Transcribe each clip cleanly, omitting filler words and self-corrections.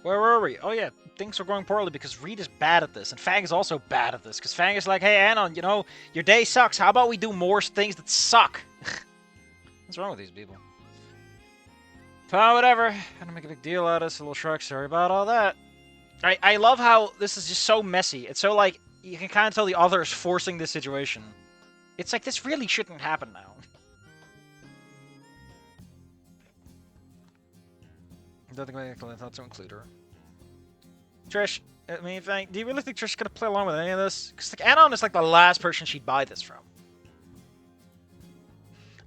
Where were we? Oh yeah, things are going poorly because Reed is bad at this, and Fang is also bad at this, because Fang is like, hey, Anon, you know, your day sucks. How about we do more things that suck? What's wrong with these people? Fine, whatever. I don't make a big deal out of this, little shark. Sorry about all that. I love how this is just so messy. It's so, like, you can kind of tell the author is forcing this situation. It's like, this really shouldn't happen now. I don't think I thought to include her. Trish, I mean, do you really think Trish's gonna play along with any of this? Because, like, Anon is, like, the last person she'd buy this from.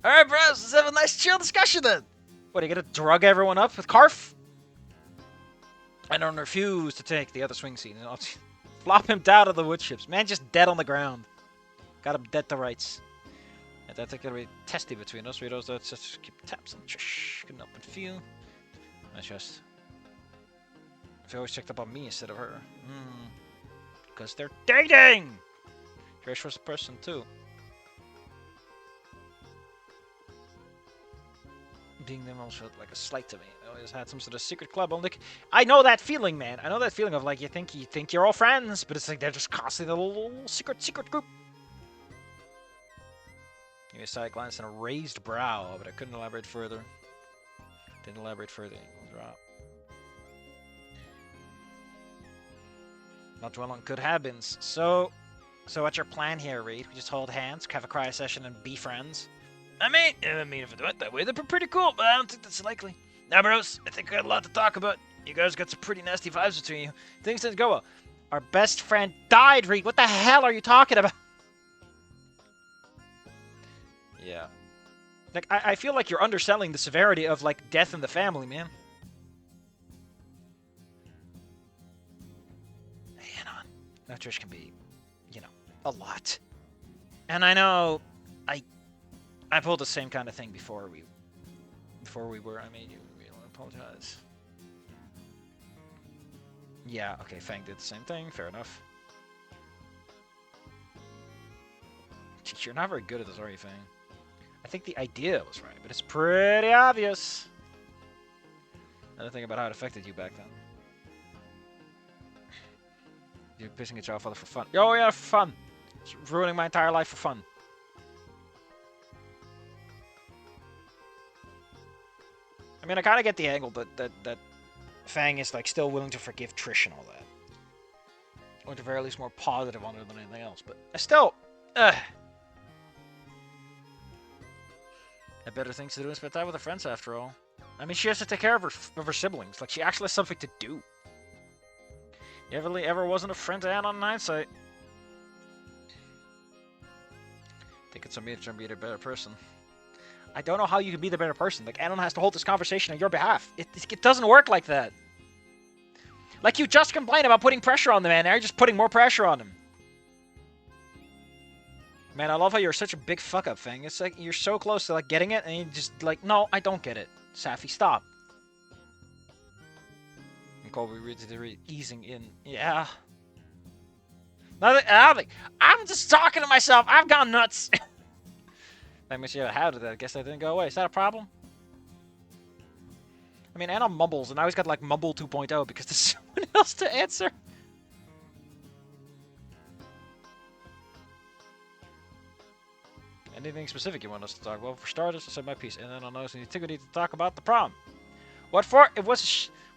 Alright, bros, let's have a nice chill discussion then. What, are you gonna drug everyone up with Karf? I don't refuse to take the other swing seat. I'll flop him down to the wood chips. Man, just dead on the ground. Got him dead to rights. And that's gonna be testy between us. We don't just keep taps on Trish. Couldn't help but feel. My chest. If you always checked up on me instead of her. Because they're dating! Trish was a person too. Being them also like a slight to me. I always had some sort of secret club. I'm like, I know that feeling, man. I know that feeling of like you think you're all friends, but it's like they're just constantly a little secret group. Give me a side glance and a raised brow, but I couldn't elaborate further. Didn't elaborate further. Not dwell on could have-beens. So what's your plan here, Reed? We just hold hands, have a cry session, and be friends? I mean, if it went that way, that'd be pretty cool, but I don't think that's likely. Now, bros, I think we got a lot to talk about. You guys got some pretty nasty vibes between you. Things didn't go well. Our best friend died, Reed. What the hell are you talking about? Yeah. Like, I feel like you're underselling the severity of, like, death in the family, man. Anon. Now, Trish can be, you know, a lot. And I know I pulled the same kind of thing before we were. I made you apologize. Yeah, okay, Fang did the same thing. Fair enough. Jeez, you're not very good at this, are you, Fang? I think the idea was right, but it's pretty obvious. Another thing about how it affected you back then. You're pissing at your father for fun. Oh yeah, for fun. It's ruining my entire life for fun. I mean, I kind of get the angle that Fang is like still willing to forgive Trish and all that, or at the very least more positive on it than anything else. But I still, have better things to do than spend time with her friends. After all, I mean, she has to take care of her siblings. Like, she actually has something to do. You ever wasn't a friend to Anon in hindsight. I think it's on me to try and be a better person. I don't know how you can be the better person. Like, Anon has to hold this conversation on your behalf. It doesn't work like that. Like, you just complained about putting pressure on the man. Now you're just putting more pressure on him. Man, I love how you're such a big fuck-up, Fang. It's like, you're so close to, like, getting it, and you're just like, no, I don't get it. Safi, stop. And Colby reads the easing in. Yeah. Nothing. I'm just talking to myself. I've gone nuts. I miss you. How did that? I guess that didn't go away. Is that a problem? I mean, Anon mumbles, and now he's got, like, Mumble 2.0 because there's someone else to answer. Anything specific you want us to talk about? Well, for starters, I said my piece, and then I'll notice Antigone to talk about the prom. What for? It was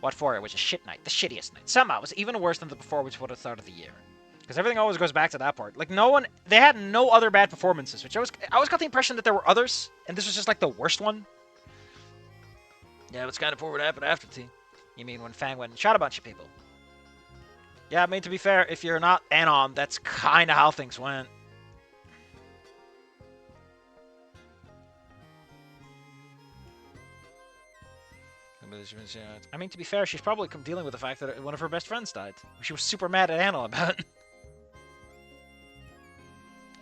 a shit night. The shittiest night. Somehow, it was even worse than the before, which would have started the year. Because everything always goes back to that part. Like, they had no other bad performances, which I always got the impression that there were others, and this was just, like, the worst one. Yeah, it's kind of poor what happened after tea. You mean when Fang went and shot a bunch of people? Yeah, I mean, to be fair, if you're not Anon, that's kind of how things went. I mean, to be fair, she's probably dealing with the fact that one of her best friends died. She was super mad at Anon about it.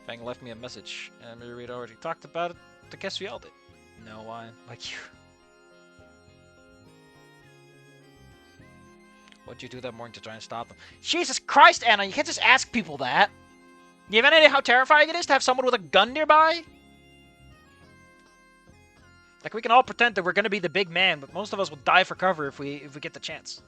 Fang left me a message, and we'd already talked about it. I guess we all did. No, why? Like you. What'd you do that morning to try and stop them? Jesus Christ, Anna, you can't just ask people that. You have any idea how terrifying it is to have someone with a gun nearby? Like, we can all pretend that we're gonna be the big man, but most of us will die for cover if we get the chance.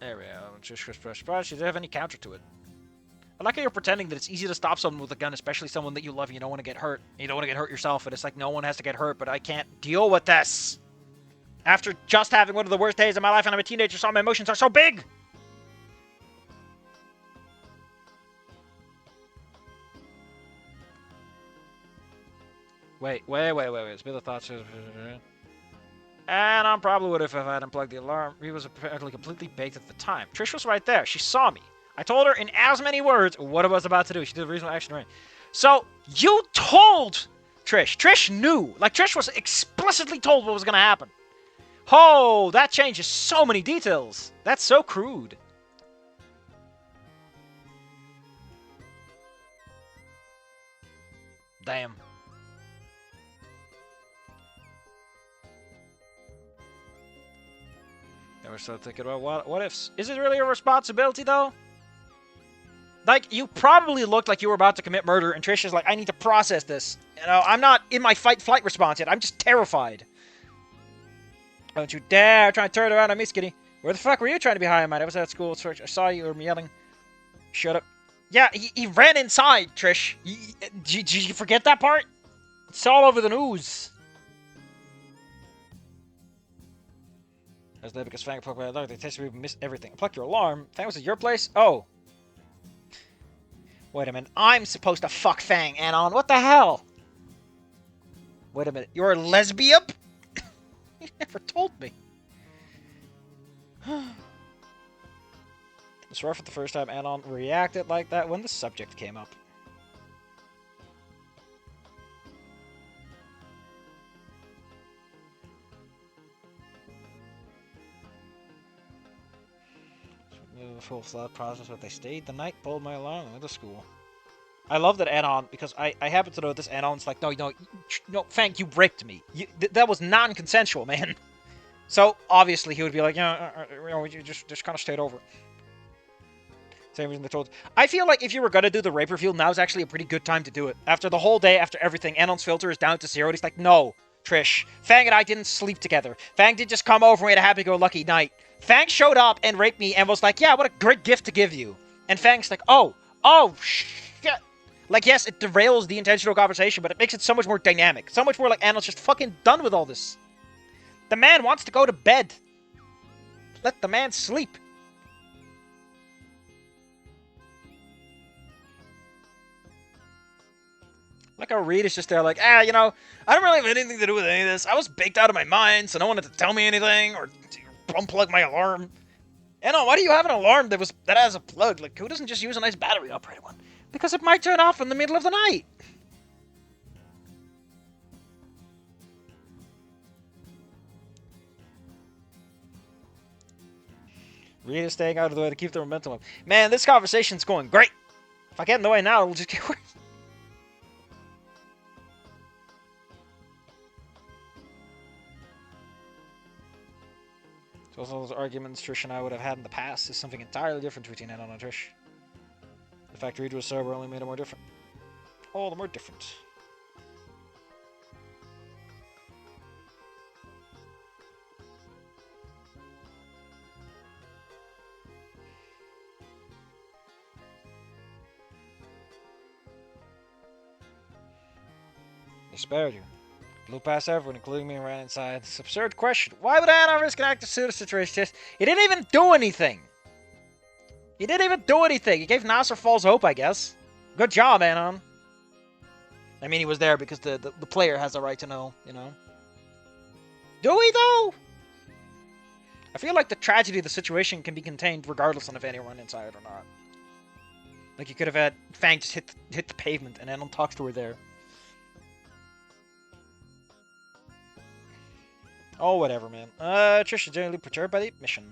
There we go. Just surprised. You didn't have any counter to it. I like how you're pretending that it's easy to stop someone with a gun, especially someone that you love and you don't want to get hurt. You don't want to get hurt yourself, and it's like no one has to get hurt, but I can't deal with this. After just having one of the worst days of my life and I'm a teenager, so my emotions are so big. Wait. Spill the thoughts. And I probably would have if I had unplugged the alarm. He was apparently completely baked at the time. Trish was right there. She saw me. I told her in as many words what I was about to do. She did a reasonable action right. So, you told Trish. Trish knew. Like, Trish was explicitly told what was going to happen. Oh, that changes so many details. That's so crude. Damn. Never started thinking about what ifs. Is it really a responsibility, though? Like, you probably looked like you were about to commit murder, and Trish is like, I need to process this. You know, I'm not in my fight-flight response yet. I'm just terrified. Don't you dare try and turn around on me, Skitty. Where the fuck were you trying to be high on, man? I was at school. I saw you were yelling. Shut up. Yeah, he ran inside, Trish. Did you forget that part? It's all over the news. That's there because Fang plucked my alarm. They tested me, missed everything. Plucked your alarm. Fang was at your place? Oh. Wait a minute. I'm supposed to fuck Fang, Anon. What the hell? Wait a minute. You're a lesbian? You never told me. It's rough at the first time Anon reacted like that when the subject came up. The full thought process, but they stayed the night, pulled my alarm, and went to school. I love that Anon, because I happen to know this Anon's like, no, Fang, you raped me. That was non-consensual, man. So, obviously, he would be like, you just kind of stayed over. Same reason they told. I feel like if you were going to do the rape reveal, now's actually a pretty good time to do it. After the whole day, after everything, Anon's filter is down to 0. And he's like, no, Trish. Fang and I didn't sleep together. Fang didn't just come over and we had a happy-go-lucky night. Fang showed up and raped me and was like, yeah, what a great gift to give you. And Fang's like, oh, shit. Like, yes, it derails the intentional conversation, but it makes it so much more dynamic. So much more like Anon's just fucking done with all this. The man wants to go to bed. Let the man sleep. Like how Reed is just there like, I don't really have anything to do with any of this. I was baked out of my mind, so no one had to tell me anything or unplug my alarm. Why do you have an alarm that has a plug? Like, who doesn't just use a nice battery-operated one? Because it might turn off in the middle of the night. Reed is staying out of the way to keep the momentum up. Man, this conversation's going great. If I get in the way now, it'll just get worse. So all those arguments Trish and I would have had in the past is something entirely different between Anon and Trish. The fact Reed was sober only made it more different. All the more different. They spared you. Blew past everyone, including me, and ran inside. It's an absurd question. Why would Anon risk an active suicide situation? He didn't even do anything. He didn't even do anything. He gave Nasser false hope, I guess. Good job, Anon. I mean, he was there because the player has a right to know, Do we, though? I feel like the tragedy of the situation can be contained regardless of if anyone inside or not. Like, you could have had Fang just hit the pavement and Anon talks to her there. Oh, whatever, man. Trish is generally perturbed by the mission.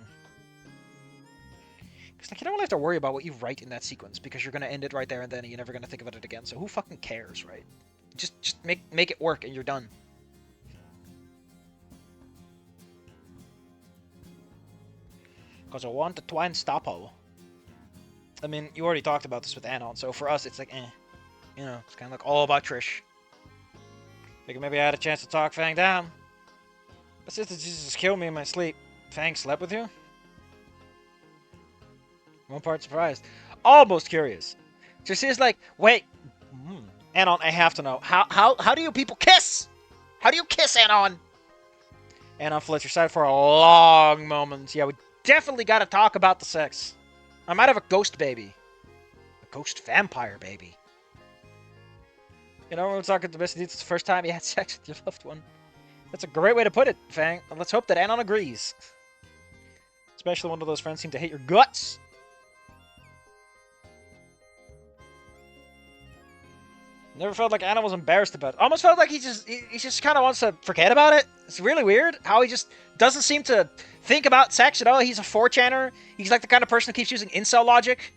Because, like, you don't really have to worry about what you write in that sequence, because you're going to end it right there and then, and you're never going to think about it again, so who fucking cares, right? Just make it work, and you're done. Because I want the twine stoppo. I mean, you already talked about this with Anon, so for us, it's like, it's kind of like all about Trish. Figured maybe I had a chance to talk Fang down. But since Jesus killed me in my sleep, Fang slept with you? One part surprised. Almost curious. Just is like, wait, Anon, I have to know. How do you people kiss? How do you kiss, Anon? Anon flips your side for a long moment. Yeah, we definitely got to talk about the sex. I might have a ghost baby. A ghost vampire baby. You know, we're talking the best needs. It's the first time you had sex with your loved one. That's a great way to put it, Fang. Let's hope that Anon agrees. Especially one of those friends seem to hate your guts. Never felt like Anon was embarrassed about it. Almost felt like he just kind of wants to forget about it. It's really weird how he just doesn't seem to think about sex at all. He's a 4chaner. He's like the kind of person who keeps using incel logic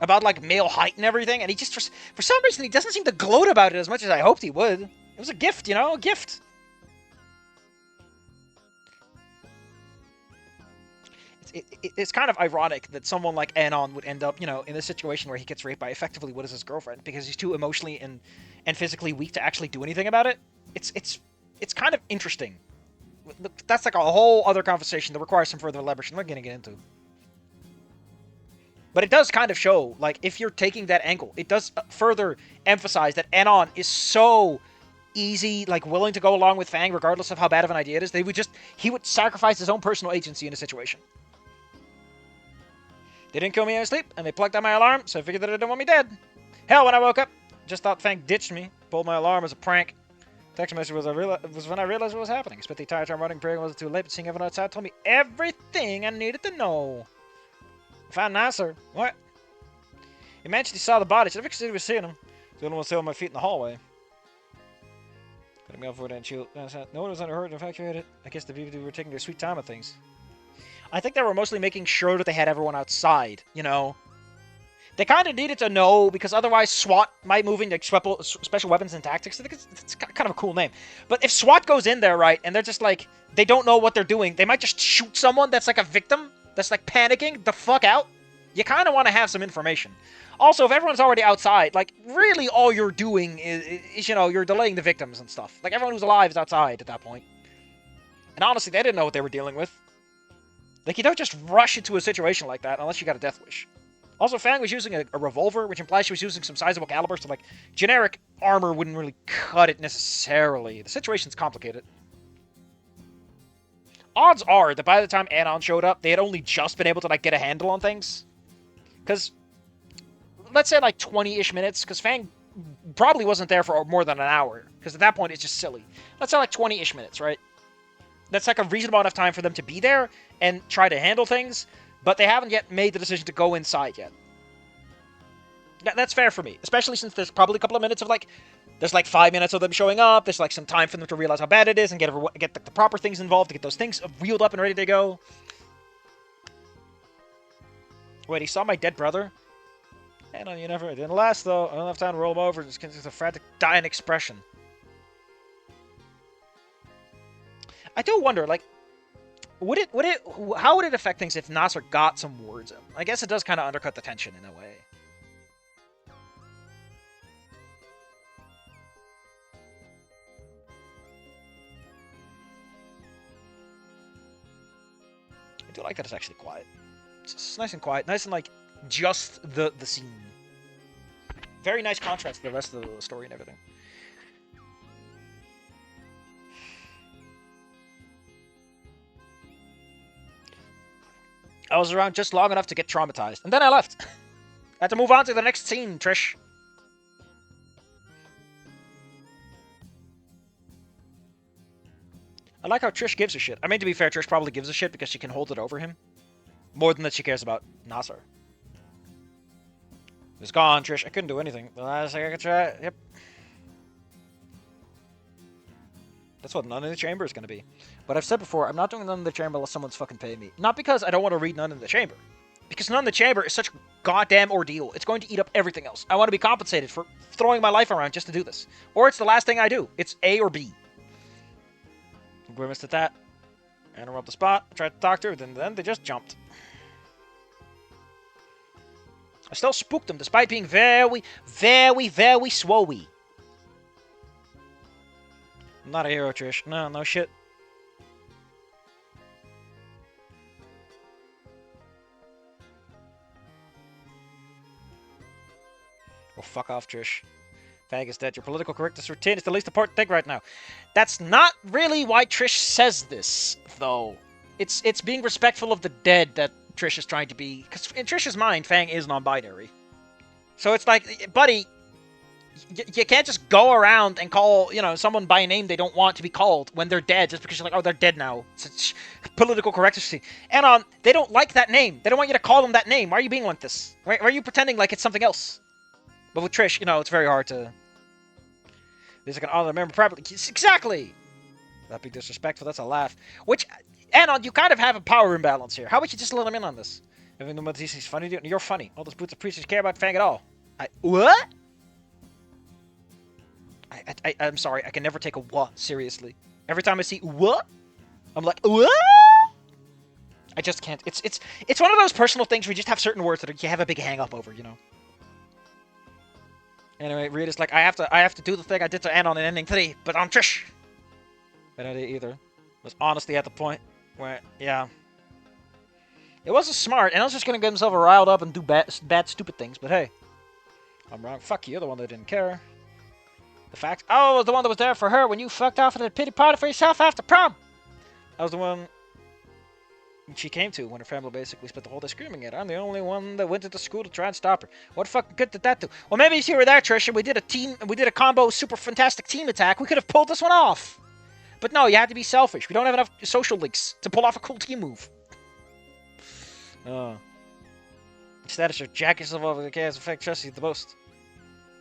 about like male height and everything. And he just, for some reason, he doesn't seem to gloat about it as much as I hoped he would. It was a gift, you know, a gift. It's kind of ironic that someone like Anon would end up, you know, in this situation where he gets raped by effectively what is his girlfriend because he's too emotionally and physically weak to actually do anything about it. It's kind of interesting. That's like a whole other conversation that requires some further elaboration. I'm not going to get into. But it does kind of show, like, if you're taking that angle, it does further emphasize that Anon is so easy, like, willing to go along with Fang regardless of how bad of an idea it is. He would sacrifice his own personal agency in a situation. They didn't kill me in my sleep, and they plugged out my alarm, so I figured that they didn't want me dead. Hell, when I woke up, just thought Fang ditched me, pulled my alarm as a prank. Text message was when I realized what was happening. I spent the entire time running, praying it wasn't too late, but seeing everyone outside told me everything I needed to know. I found Nasser. What? He mentioned he saw the body. So I figured he was seeing him. The only one still on my feet in the hallway. Got me off for that chill. No one was unhurt, infatuated. I guess the people were taking their sweet time with things. I think they were mostly making sure that they had everyone outside, you know? They kind of needed to know, because otherwise SWAT might move into special weapons and tactics. I think it's kind of a cool name. But if SWAT goes in there, right, and they're just like, they don't know what they're doing, they might just shoot someone that's like a victim, that's like panicking the fuck out. You kind of want to have some information. Also, if everyone's already outside, like, really all you're doing is, you know, you're delaying the victims and stuff. Like, everyone who's alive is outside at that point. And honestly, they didn't know what they were dealing with. Like, you don't just rush into a situation like that unless you got a death wish. Also, Fang was using a revolver, which implies she was using some sizable caliber, so, like, generic armor wouldn't really cut it necessarily. The situation's complicated. Odds are that by the time Anon showed up, they had only just been able to, like, get a handle on things. Because, let's say, like, 20-ish minutes, because Fang probably wasn't there for more than an hour, because at that point, it's just silly. Let's say, like, 20-ish minutes, right? That's like a reasonable enough time for them to be there and try to handle things, but they haven't yet made the decision to go inside yet. That's fair for me, especially since there's probably a couple of minutes of like, there's like 5 minutes of them showing up, there's like some time for them to realize how bad it is and get the proper things involved to get those things wheeled up and ready to go. Wait, he saw my dead brother? And you never, it didn't last though. I don't have time to roll him over, just a frantic, dying expression. I do wonder, like, how would it affect things if Nasser got some words in? I guess it does kind of undercut the tension in a way. I do like that it's actually quiet. It's nice and quiet, nice and like just the scene. Very nice contrast to the rest of the story and everything. I was around just long enough to get traumatized, and then I left. I had to move on to the next scene, Trish. I like how Trish gives a shit. I mean, to be fair, Trish probably gives a shit because she can hold it over him. More than that she cares about Nasser. It's gone, Trish. I couldn't do anything. The last thing I could try. Yep. That's what None in the Chamber is going to be. But I've said before, I'm not doing None in the Chamber unless someone's fucking paying me. Not because I don't want to read None in the Chamber. Because None in the Chamber is such a goddamn ordeal. It's going to eat up everything else. I want to be compensated for throwing my life around just to do this. Or it's the last thing I do. It's A or B. Grimaced at that. Interrupt the spot. I tried to talk to her, then they just jumped. I still spooked them despite being very, very, very swowy. I'm not a hero, Trish. No shit. Oh, fuck off, Trish. Fag is dead. Your political correctness routine is the least important thing right now. That's not really why Trish says this, though. It's being respectful of the dead that Trish is trying to be. Because in Trish's mind, Fang is non-binary. So it's like, buddy, you can't just go around and call, someone by a name they don't want to be called when they're dead just because you're like, oh, they're dead now. It's political correctness. And they don't like that name. They don't want you to call them that name. Why are you being like this? Why are you pretending like it's something else? But with Trish, it's very hard to... There's like an honor member privately. Exactly! That'd be disrespectful. That's a laugh. Which, Anon, you kind of have a power imbalance here. How about you just let him in on this? Even though he's funny, you're funny. All those boots of preachers care about Fang at all. What? I'm sorry. I can never take a what seriously. Every time I see what, I'm like, what? I just can't. It's one of those personal things where you just have certain words that you have a big hang up over, Anyway, Rita's like, I have to do the thing I did to Anon in ending 3, but on Trish. But I didn't either. It was honestly at the point where, yeah. It wasn't smart, and I was just gonna get himself riled up and do bad, stupid things, but hey. I'm wrong. Fuck you, you're the one that didn't care. The fact, I was the one that was there for her when you fucked off at a pity party for yourself after prom. I was the one she came to when her family basically spent the whole day screaming at her. I'm the only one that went to the school to try and stop her. What fucking good did that do? Well, maybe if you were there, Trish, and we did a combo super fantastic team attack, we could have pulled this one off. But no, you had to be selfish. We don't have enough social links to pull off a cool team move. Instead, it's your jack yourself over the chaos effect trust you the most.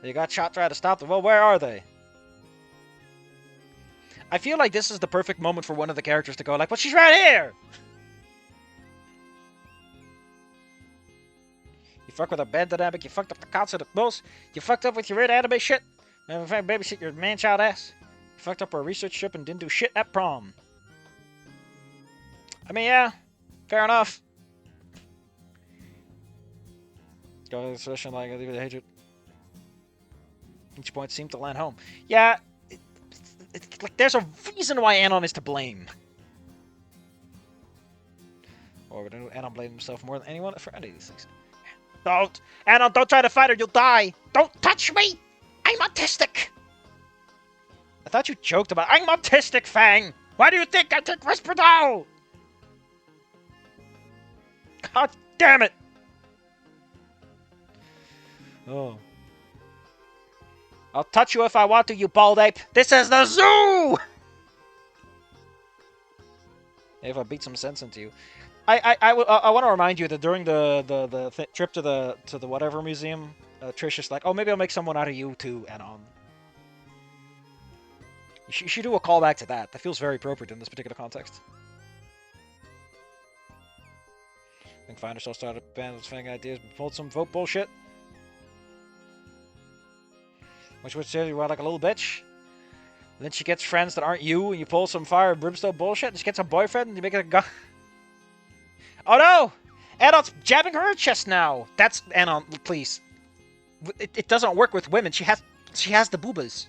You got shot trying to stop them. Well, where are they? I feel like this is the perfect moment for one of the characters to go like, well, she's right here! You fuck with a bad dynamic, you fucked up the concert at most, you fucked up with your weird anime shit, and in fact, babysit your man-child ass. You fucked up our research trip and didn't do shit at prom. I mean, yeah, fair enough. Go to the session like I leave it hatred. Each point seemed to land home. Yeah, like there's a reason why Anon is to blame. Or Anon blamed himself more than anyone for any of these things. Don't! Anon, don't try to fight her, you'll die! Don't touch me! I'm autistic! I thought you joked about I'm autistic, Fang! Why do you think I take Risperdal? God damn it! Oh. I'll touch you if I want to, you bald ape! This is the zoo! If I beat some sense into you. I want to remind you that during the trip to the whatever museum, Trish is like, oh, maybe I'll make someone out of you too, Anon. You should do a callback to that. That feels very appropriate in this particular context. I think Finder still started a band with Fang ideas, but pulled some vote bullshit. Which would say you are like a little bitch. And then she gets friends that aren't you, and you pull some fire and brimstone bullshit, and she gets a boyfriend, and you make it a gun. Oh no! Anon's jabbing her chest now. That's Anon, please. It doesn't work with women. She has the boobas.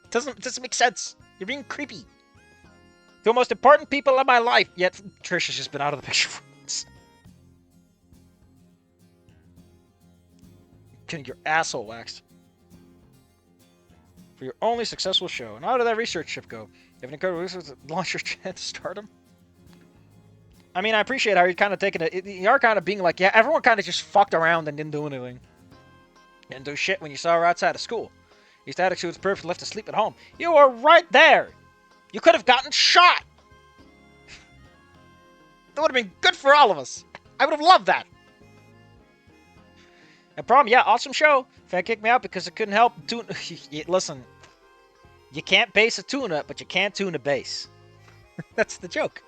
It doesn't make sense. You're being creepy. The most important people in my life. Yet Trish has just been out of the picture for months. Getting your asshole waxed. For your only successful show. And how did that research trip go? You have an incredible research to launch your chance to stardom? I mean, I appreciate how you're kind of taking it. You are kind of being like, yeah, everyone kind of just fucked around and didn't do anything. Didn't do shit when you saw her outside of school. You thought she was perfect, left to sleep at home. You were right there. You could have gotten shot. That would have been good for all of us. I would have loved that. And prom, yeah, awesome show. Fan kicked me out because I couldn't help tune. Listen, you can't base a tune-up, but you can tune a bass. That's the joke.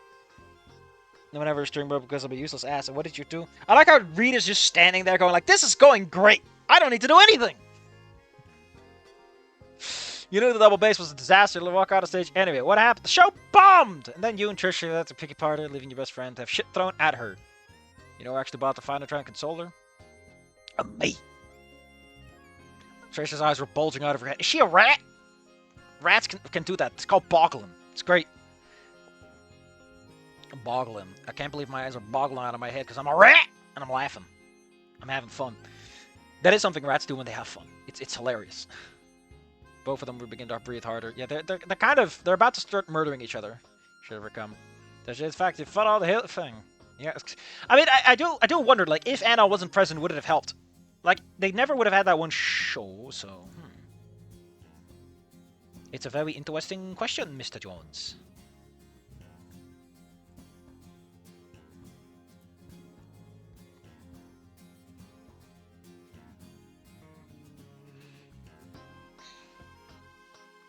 No one ever string broke because of a useless ass. And what did you do? I like how Rita's just standing there going like, this is going great. I don't need to do anything. You knew the double bass was a disaster. To walk out of stage. Anyway, what happened? The show bombed! And then you and Trisha had to pick apart her, leaving your best friend to have shit thrown at her. You know who actually bought the find her, try and console her? Me. Trisha's eyes were bulging out of her head. Is she a rat? Rats can do that. It's called boggling. It's great. Boggling. I can't believe my eyes are boggling out of my head because I'm a rat! And I'm laughing. I'm having fun. That is something rats do when they have fun. It's hilarious. Both of them would begin to breathe harder. Yeah, they're about to start murdering each other. Should ever come. There's in fact, you fought all the hell thing. Yeah, I mean, I do wonder, like, if Anon wasn't present, would it have helped? Like, they never would have had that one show, so. It's a very interesting question, Mr. Jones.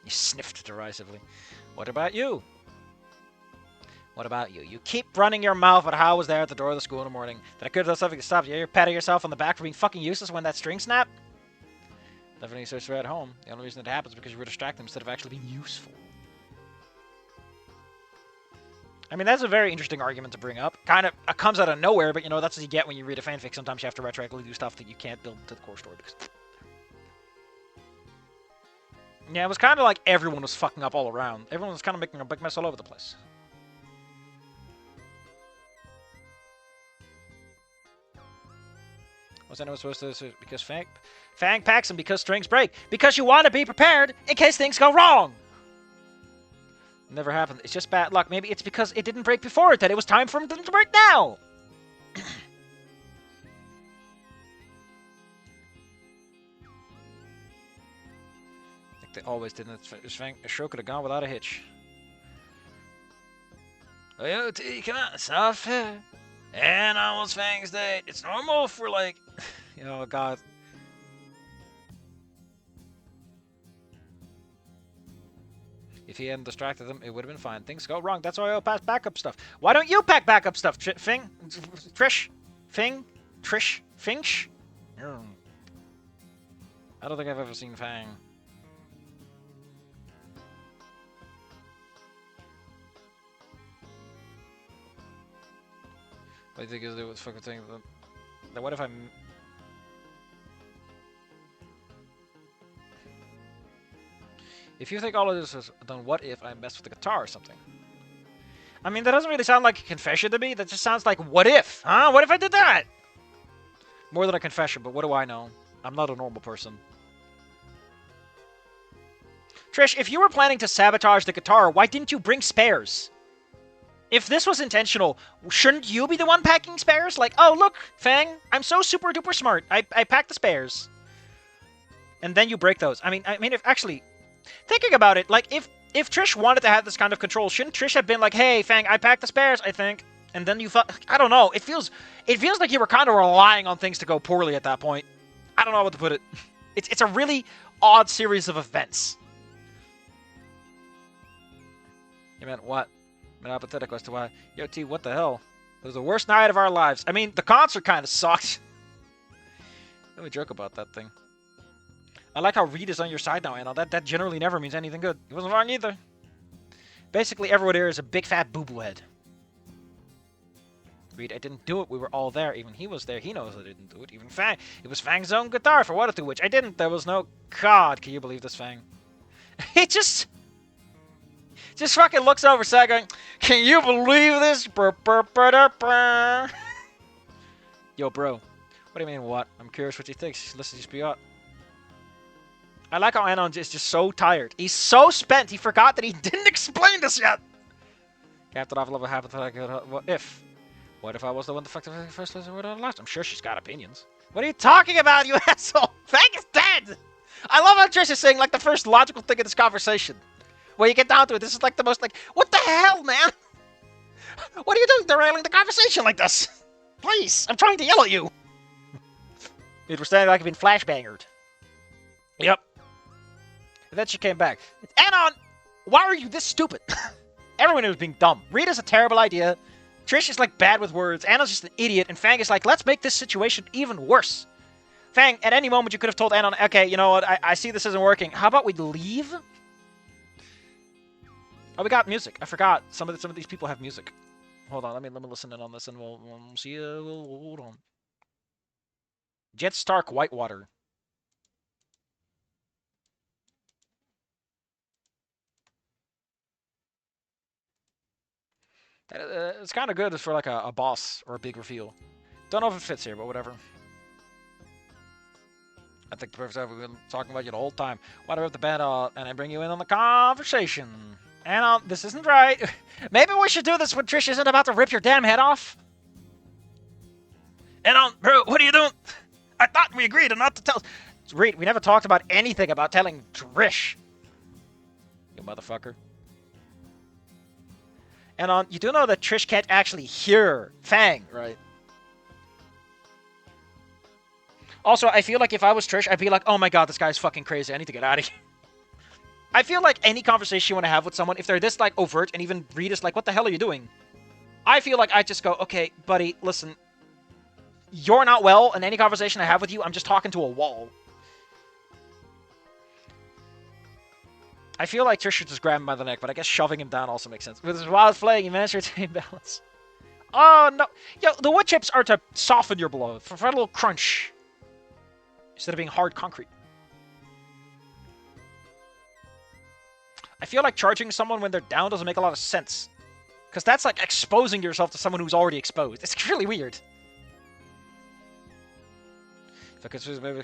He sniffed derisively. What about you? What about you? You keep running your mouth about how I was there at the door of the school in the morning. That I could have done something to stop you. You're patting yourself on the back for being fucking useless when that string snapped? Definitely searched for at home. The only reason it happens is because you were distracted instead of actually being useful. I mean, that's a very interesting argument to bring up. Kind of comes out of nowhere, but you know, that's what you get when you read a fanfic. Sometimes you have to retroactively do stuff that you can't build to the core story. Yeah, it was kind of like everyone was fucking up all around. Everyone was kind of making a big mess all over the place. Was anyone supposed to... Because Fang packs and because strings break. Because you want to be prepared in case things go wrong. Never happened. It's just bad luck. Maybe it's because it didn't break before that it was time for them to break now. Like they always did. A show could have gone without a hitch. Oh, come on, it's not fair. And almost Fang's date. It's normal for like, oh god. If he hadn't distracted them, it would have been fine. Things go wrong. That's why I'll pass backup stuff. Why don't you pack backup stuff, Fing? Trish? Fing? Trish? Finch? I don't think I've ever seen Fang. What do you think is the fucking thing? What if I'm... If you think all of this is done, what if I messed with the guitar or something? I mean, that doesn't really sound like a confession to me. That just sounds like, what if? Huh? What if I did that? More than a confession, but what do I know? I'm not a normal person. Trish, if you were planning to sabotage the guitar, why didn't you bring spares? If this was intentional, shouldn't you be the one packing spares? Like, oh, look, Fang, I'm so super duper smart. I packed the spares. And then you break those. I mean, if actually... Thinking about it, like, if Trish wanted to have this kind of control, shouldn't Trish have been like, hey, Fang, I packed the spares, I think. And then you thought, I don't know, it feels like you were kind of relying on things to go poorly at that point. I don't know how to put it. It's a really odd series of events. You meant what? I mean, apathetic as to why. Yo, T, what the hell? It was the worst night of our lives. I mean, the concert kind of sucked. Let me joke about that thing. I like how Reed is on your side now, Anna. That generally never means anything good. He wasn't wrong either. Basically, everyone here is a big fat boo-boo head. Reed, I didn't do it. We were all there. Even he was there. He knows I didn't do it. Even Fang. It was Fang's own guitar for what it to which I didn't. There was no... God, can you believe this, Fang? He just fucking looks over Sag going, can you believe this? Yo, bro. What do you mean, what? I'm curious what you think. Let's just be out. I like how Anon is just so tired. He's so spent, he forgot that he didn't explain this yet. Captain Off Level happened that I could... What if? What if I was the one that fucked the first lesson with last? I'm sure she's got opinions. What are you talking about, you asshole? Fang is dead! I love how Trish is saying, like, the first logical thing in this conversation. When you get down to it, this is, like, the most, like... What the hell, man? What are you doing derailing the conversation like this? Please, I'm trying to yell at you. It was standing like I've been flashbangered. Yep. And then she came back. Anon, why are you this stupid? Everyone was being dumb. Rita's a terrible idea. Trish is like bad with words. Anon's just an idiot. And Fang is like, let's make this situation even worse. Fang, at any moment you could have told Anon, okay, you know what, I see this isn't working. How about we leave? Oh, we got music. I forgot. Some of these people have music. Hold on, let me listen in on this and we'll see. Hold on. Jet Stark Whitewater. It's kind of good for like a boss or a big reveal. Don't know if it fits here, but whatever. I think the perfect time we've been talking about you the whole time. Why do I rip the band out and I bring you in on the conversation? Anon, this isn't right. Maybe we should do this when Trish isn't about to rip your damn head off. Anon, bro, what are you doing? I thought we agreed not to tell. Reed, we never talked about anything about telling Trish. You motherfucker. Anon, you do know that Trish can't actually hear Fang, right? Also, I feel like if I was Trish, I'd be like, oh my god, this guy's fucking crazy. I need to get out of here. I feel like any conversation you want to have with someone, if they're this, like, overt, and even Reed is like, what the hell are you doing? I feel like I just go, okay, buddy, listen. You're not well, and any conversation I have with you, I'm just talking to a wall. I feel like Trish should just grab him by the neck, but I guess shoving him down also makes sense. With his wild flaying, you manage to retain balance. Oh, no. Yo, the wood chips are to soften your blow, for a little crunch. Instead of being hard concrete. I feel like charging someone when they're down doesn't make a lot of sense. Because that's like exposing yourself to someone who's already exposed. It's really weird. If I could maybe...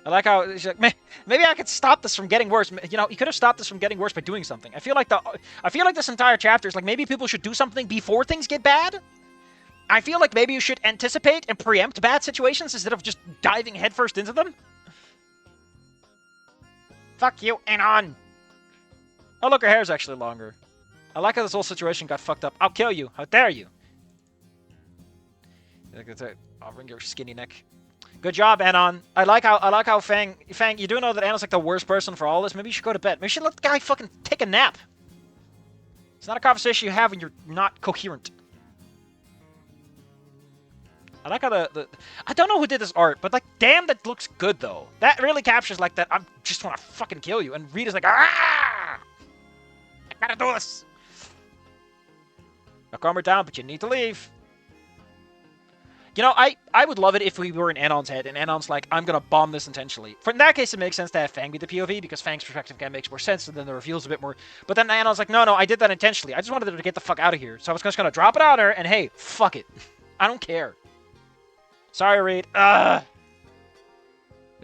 I like how she's like, maybe I could stop this from getting worse. You know, you could have stopped this from getting worse by doing something. I feel like this entire chapter is like maybe people should do something before things get bad. I feel like maybe you should anticipate and preempt bad situations instead of just diving headfirst into them. Fuck you, Anon. Oh, look, her hair's actually longer. I like how this whole situation got fucked up. I'll kill you. How dare you? I'll wring your skinny neck. Good job, Anon. I like how Fang, you do know that Anon's like the worst person for all this. Maybe you should go to bed. Maybe you should let the guy fucking take a nap. It's not a conversation you have when you're not coherent. I like how I don't know who did this art, but like, damn, that looks good though. That really captures like that. I just want to fucking kill you. And Rita's like, ah, I gotta do this. Now calm her down, but you need to leave. You know, I would love it if we were in Anon's head, and Anon's like, I'm gonna bomb this intentionally. For in that case, it makes sense to have Fang be the POV, because Fang's perspective kind of makes more sense, and then the reveal's a bit more... But then Anon's like, no, I did that intentionally. I just wanted her to get the fuck out of here. So I was just gonna drop it on her, and hey, fuck it. I don't care. Sorry, Reed. It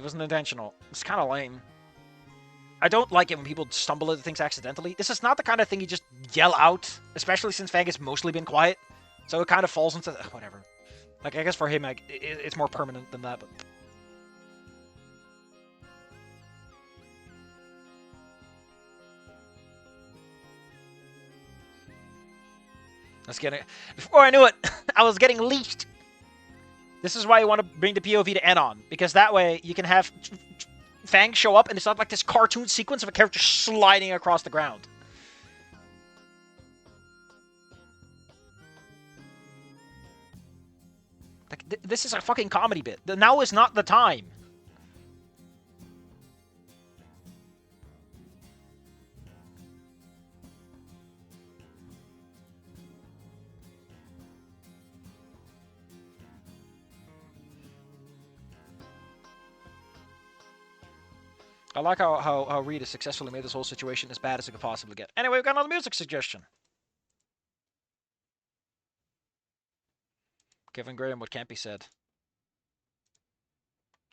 wasn't intentional. It's kind of lame. I don't like it when people stumble into things accidentally. This is not the kind of thing you just yell out, especially since Fang has mostly been quiet. So it kind of falls into... whatever. Like, I guess for him, like, it's more permanent than that, but... Let's get it. Before I knew it, I was getting leashed. This is why you want to bring the POV to Anon, because that way you can have Fang show up, and it's not like this cartoon sequence of a character sliding across the ground. Like, this is a fucking comedy bit. Now is not the time. I like how Reed has successfully made this whole situation as bad as it could possibly get. Anyway, we've got another music suggestion. Kevin Graham, what can't be said.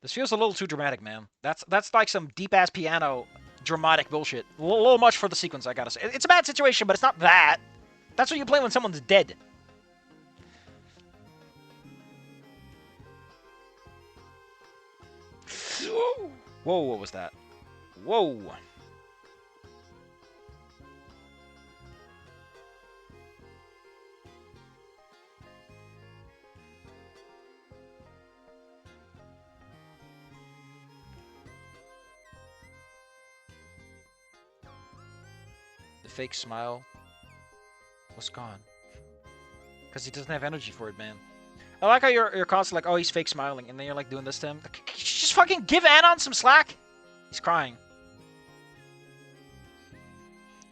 This feels a little too dramatic, man. That's like some deep-ass piano dramatic bullshit. A little much for the sequence, I gotta say. It's a bad situation, but it's not that. That's what you play when someone's dead. Whoa, what was that? Whoa. The fake smile was gone. Because he doesn't have energy for it, man. I like how you're constantly like, oh, he's fake smiling, and then you're like doing this to him. Like, just fucking give Anon some slack. He's crying.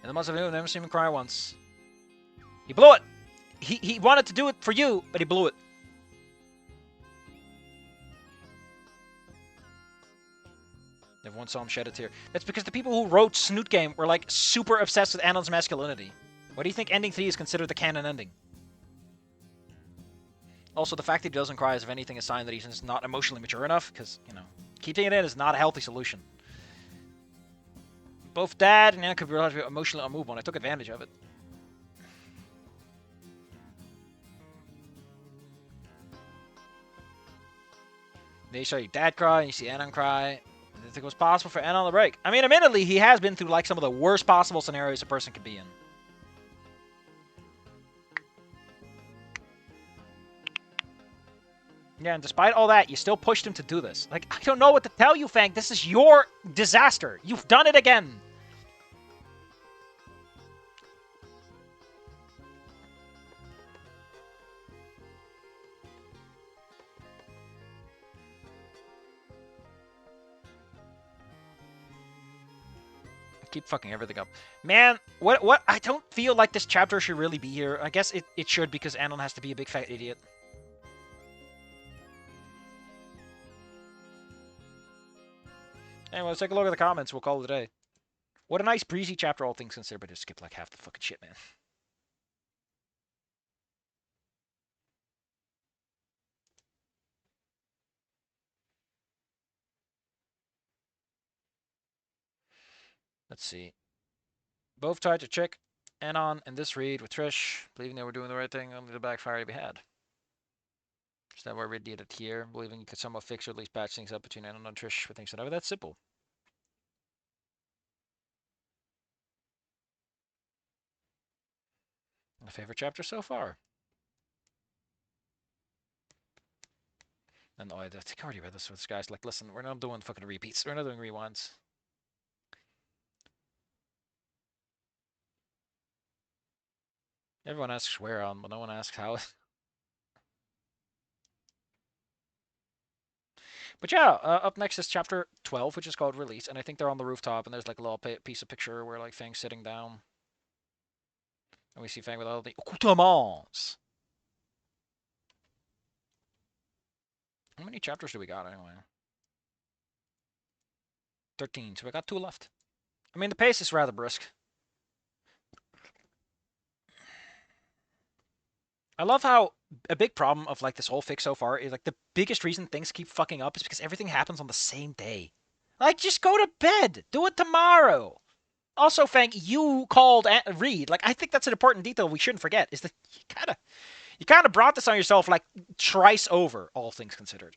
In the months of I've never seen him cry once. He blew it. He wanted to do it for you, but he blew it. Everyone saw him shed a tear. That's because the people who wrote Snoot Game were like super obsessed with Anon's masculinity. Why do you think ending 3 is considered the canon ending? Also, the fact that he doesn't cry is, if anything, a sign that he's just not emotionally mature enough, because, keeping it in is not a healthy solution. Both Dad and Anna could be relatively emotionally unmovable, and I took advantage of it. Then you saw your Dad cry, and you see Anon cry. I didn't think it was possible for Anon to break. I mean, admittedly, he has been through, like, some of the worst possible scenarios a person could be in. Yeah, and despite all that, you still pushed him to do this. Like, I don't know what to tell you, Fang. This is your disaster. You've done it again. Keep fucking everything up. Man, what? I don't feel like this chapter should really be here. I guess it should, because Anon has to be a big fat idiot. Anyway, let's take a look at the comments. We'll call it a day. What a nice breezy chapter, all things considered, but just skipped like half the fucking shit, man. Let's see. Both tried to trick Anon and this read with Trish, believing they were doing the right thing, only the backfire to be had. Is that why we did it here? Believing you could somehow fix or at least patch things up between Anon and Trish with things that that's simple. My favorite chapter so far. And I think I already read this with this guy's like, listen, we're not doing fucking repeats. We're not doing rewinds. Everyone asks where on, but no one asks how. But yeah, up next is chapter 12, which is called Release, and I think they're on the rooftop, and there's like a little piece of picture where like Fang's sitting down, and we see Fang with all the accoutrements. How many chapters do we got anyway? 13, so we got 2 left. I mean, the pace is rather brisk. I love how a big problem of like this whole fic so far is like the biggest reason things keep fucking up is because everything happens on the same day. Like, just go to bed. Do it tomorrow. Also, Fang, you called Reed. Like, I think that's an important detail we shouldn't forget. Is that you kind of brought this on yourself like thrice over, all things considered.